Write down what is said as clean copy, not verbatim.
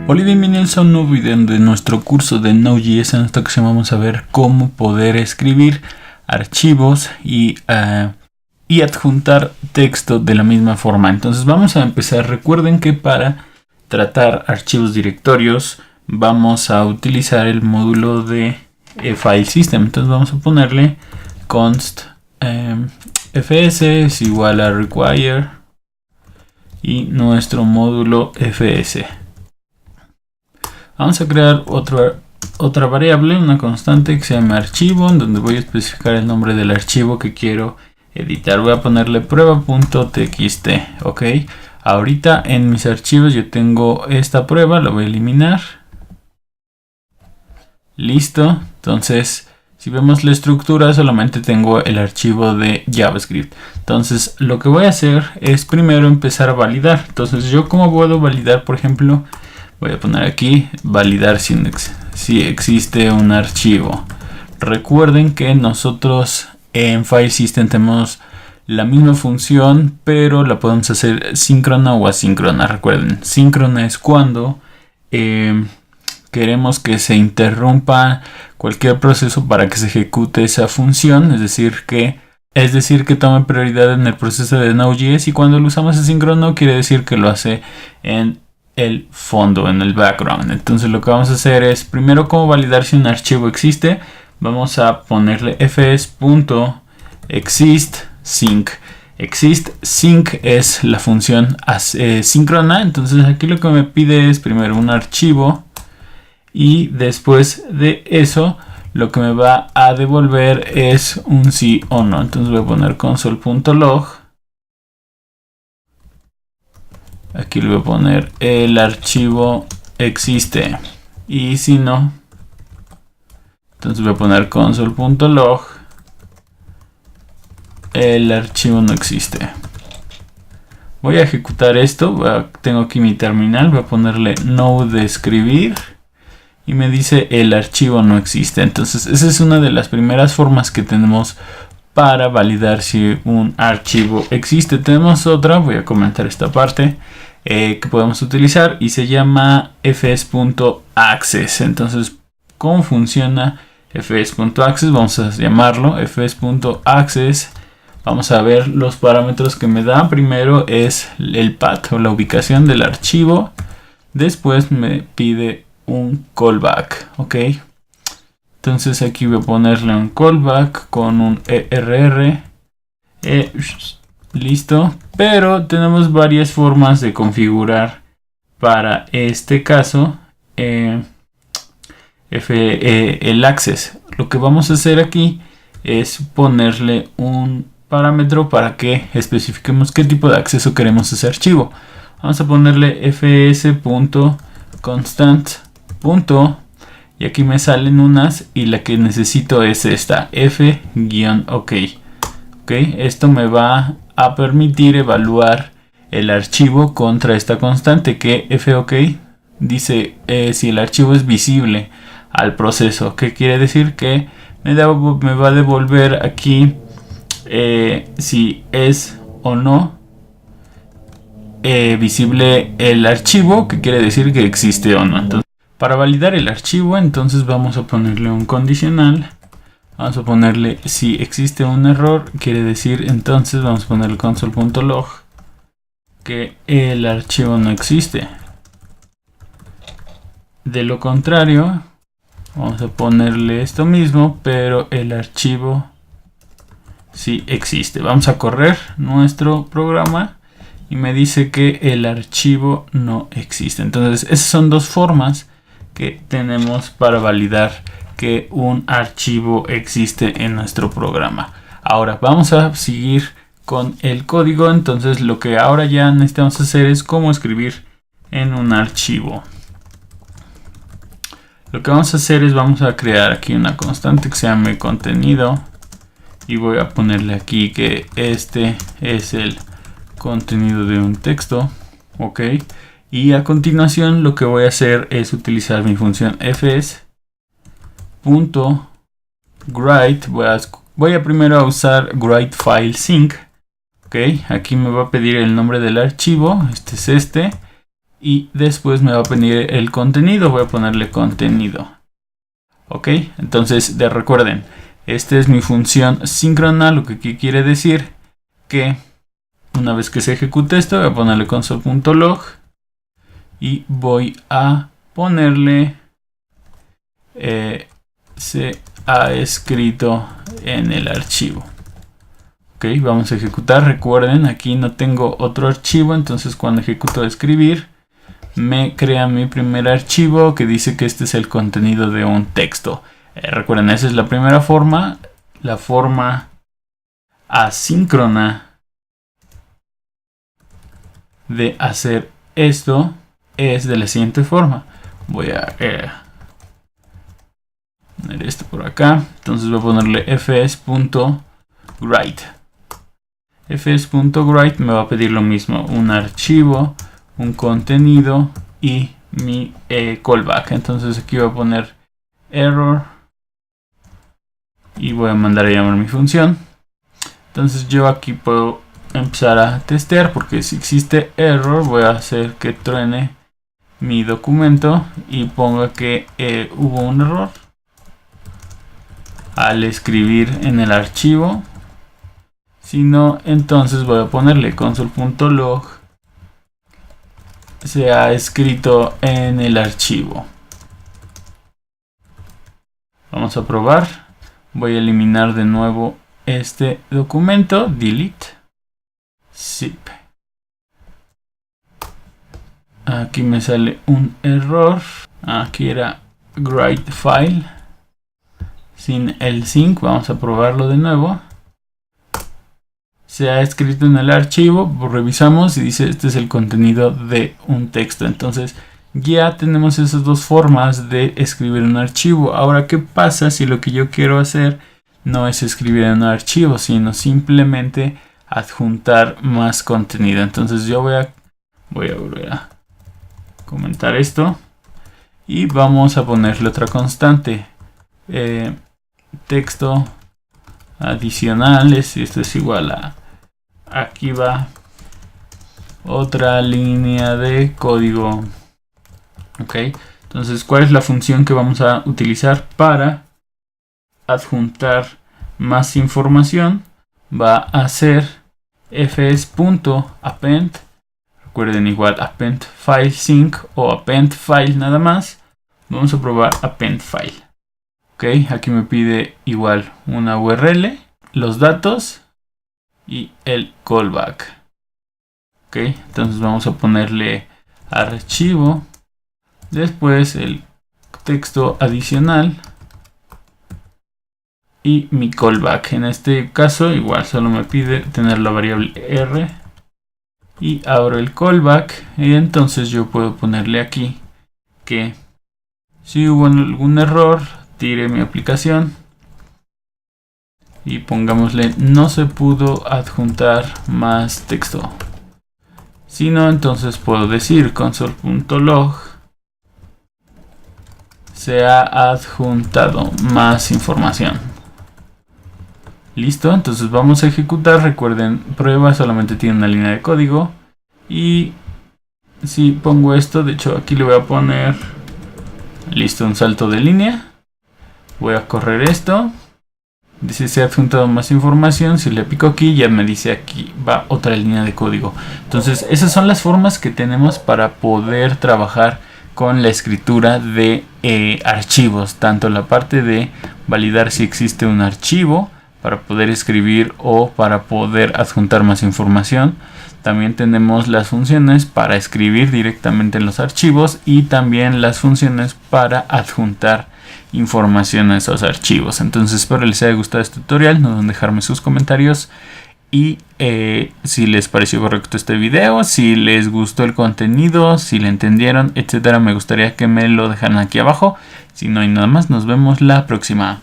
Hola y bienvenidos a un nuevo video de nuestro curso de Node.js. En esta ocasión vamos a ver cómo poder escribir archivos y adjuntar texto de la misma forma. Entonces vamos a empezar. Recuerden que para tratar archivos directorios vamos a utilizar el módulo de file system. Entonces vamos a ponerle const fs es igual a require y nuestro módulo fs. Vamos a crear otra variable, una constante que se llama archivo, en donde voy a especificar el nombre del archivo que quiero editar. Voy a ponerle prueba.txt. Ok, ahorita en mis archivos yo tengo esta prueba, la voy a eliminar. Listo. Entonces, si vemos la estructura, solamente tengo el archivo de JavaScript. Entonces, lo que voy a hacer es primero empezar a validar. Entonces, yo cómo puedo validar, por ejemplo, voy a poner aquí validar si existe un archivo. Recuerden que nosotros en File System tenemos la misma función, pero la podemos hacer síncrona o asíncrona. Recuerden, síncrona es cuando queremos que se interrumpa cualquier proceso para que se ejecute esa función, es decir que tome prioridad en el proceso de Node.js, y cuando lo usamos asíncrono quiere decir que lo hace en el fondo, en el background. Entonces lo que vamos a hacer es primero cómo validar si un archivo existe. Vamos a ponerle fs.existSync. ExistSync es la función síncrona. Entonces aquí lo que me pide es primero un archivo, y después de eso lo que me va a devolver es un sí o no. Entonces voy a poner console.log. Aquí le voy a poner el archivo existe, y si no, entonces voy a poner console.log el archivo no existe. Voy a ejecutar esto. Tengo aquí mi terminal, voy a ponerle node escribir y me dice el archivo no existe. Entonces esa es una de las primeras formas que tenemos para validar si un archivo existe. Tenemos otra, voy a comentar esta parte, que podemos utilizar, y se llama fs.access. Entonces, ¿cómo funciona fs.access? Vamos a llamarlo fs.access. Vamos a ver los parámetros que me da. Primero es el path o la ubicación del archivo. Después me pide un callback. Ok, entonces aquí voy a ponerle un callback con un err. Listo. Pero tenemos varias formas de configurar para este caso el access. Lo que vamos a hacer aquí es ponerle un parámetro para que especifiquemos qué tipo de acceso queremos a ese archivo. Vamos a ponerle fs.constant. Y aquí me salen unas, y la que necesito es esta, f-ok. Esto me va a permitir evaluar el archivo contra esta constante, que f-ok dice si el archivo es visible al proceso. ¿Qué quiere decir? Que me va a devolver aquí si es o no visible el archivo, que quiere decir que existe o no. Entonces, para validar el archivo, entonces vamos a ponerle un condicional. Vamos a ponerle si existe un error, quiere decir, entonces vamos a ponerle console.log que el archivo no existe. De lo contrario, vamos a ponerle esto mismo, pero el archivo sí existe. Vamos a correr nuestro programa y me dice que el archivo no existe. Entonces, esas son dos formas que tenemos para validar que un archivo existe en nuestro programa. Ahora vamos a seguir con el código. Entonces lo que ahora ya necesitamos hacer es cómo escribir en un archivo. Lo que vamos a hacer es vamos a crear aquí una constante que se llame contenido, y voy a ponerle aquí que este es el contenido de un texto. Ok, y a continuación lo que voy a hacer es utilizar mi función fs.write. Voy a primero usar write file sync. Ok, aquí me va a pedir el nombre del archivo. Este es este. y después me va a pedir el contenido. Voy a ponerle contenido. Ok, entonces recuerden, esta es mi función síncrona, lo que quiere decir que una vez que se ejecute esto, voy a ponerle console.log y voy a ponerle se ha escrito en el archivo. Ok, vamos a ejecutar. Recuerden, aquí no tengo otro archivo, entonces cuando ejecuto escribir me crea mi primer archivo que dice que este es el contenido de un texto. Recuerden, esa es la primera forma. La forma asíncrona de hacer esto es de la siguiente forma. Voy a poner esto por acá. Entonces voy a ponerle fs.write. fs.write me va a pedir lo mismo, un archivo, un contenido y mi callback. Entonces aquí voy a poner error y voy a mandar a llamar mi función. Entonces yo aquí puedo empezar a testear, porque si existe error voy a hacer que truene mi documento y ponga que hubo un error al escribir en el archivo. Si no, entonces voy a ponerle console.log se ha escrito en el archivo. Vamos a probar. Voy a eliminar de nuevo este documento. Delete. Zip. Aquí me sale un error. Aquí era write file sin el sync. Vamos a probarlo de nuevo. Se ha escrito en el archivo, revisamos y dice este es el contenido de un texto. Entonces ya tenemos esas dos formas de escribir un archivo. Ahora, ¿qué pasa si lo que yo quiero hacer no es escribir en un archivo, sino simplemente adjuntar más contenido? Entonces yo voy a volver a comentar esto y vamos a ponerle otra constante. Texto adicional, esto es igual a, aquí va otra línea de código. Ok, entonces ¿cuál es la función que vamos a utilizar para adjuntar más información? Va a ser fs.append, recuerden, igual append file sync o append file nada más. Vamos a probar append file. Ok, aquí me pide igual una URL, los datos y el callback. Ok, entonces vamos a ponerle archivo, después el texto adicional y mi callback. En este caso igual solo me pide tener la variable r y abro el callback y entonces yo puedo ponerle aquí que si hubo algún error, tire mi aplicación y pongámosle no se pudo adjuntar más texto. Si no, entonces puedo decir console.log se ha adjuntado más información. Listo, entonces vamos a ejecutar. Recuerden, prueba solamente tiene una línea de código. Y si pongo esto, de hecho aquí le voy a poner listo, un salto de línea. Voy a correr esto. Dice se ha adjuntado más información. Si le pico aquí ya me dice aquí va otra línea de código. Entonces esas son las formas que tenemos para poder trabajar con la escritura de archivos. Tanto la parte de validar si existe un archivo para poder escribir o para poder adjuntar más información. También tenemos las funciones para escribir directamente en los archivos y también las funciones para adjuntar información a esos archivos. Entonces espero les haya gustado este tutorial. No duden en dejarme sus comentarios y si les pareció correcto este video, si les gustó el contenido, si le entendieron, etcétera. Me gustaría que me lo dejaran aquí abajo. Si no hay nada más, nos vemos la próxima.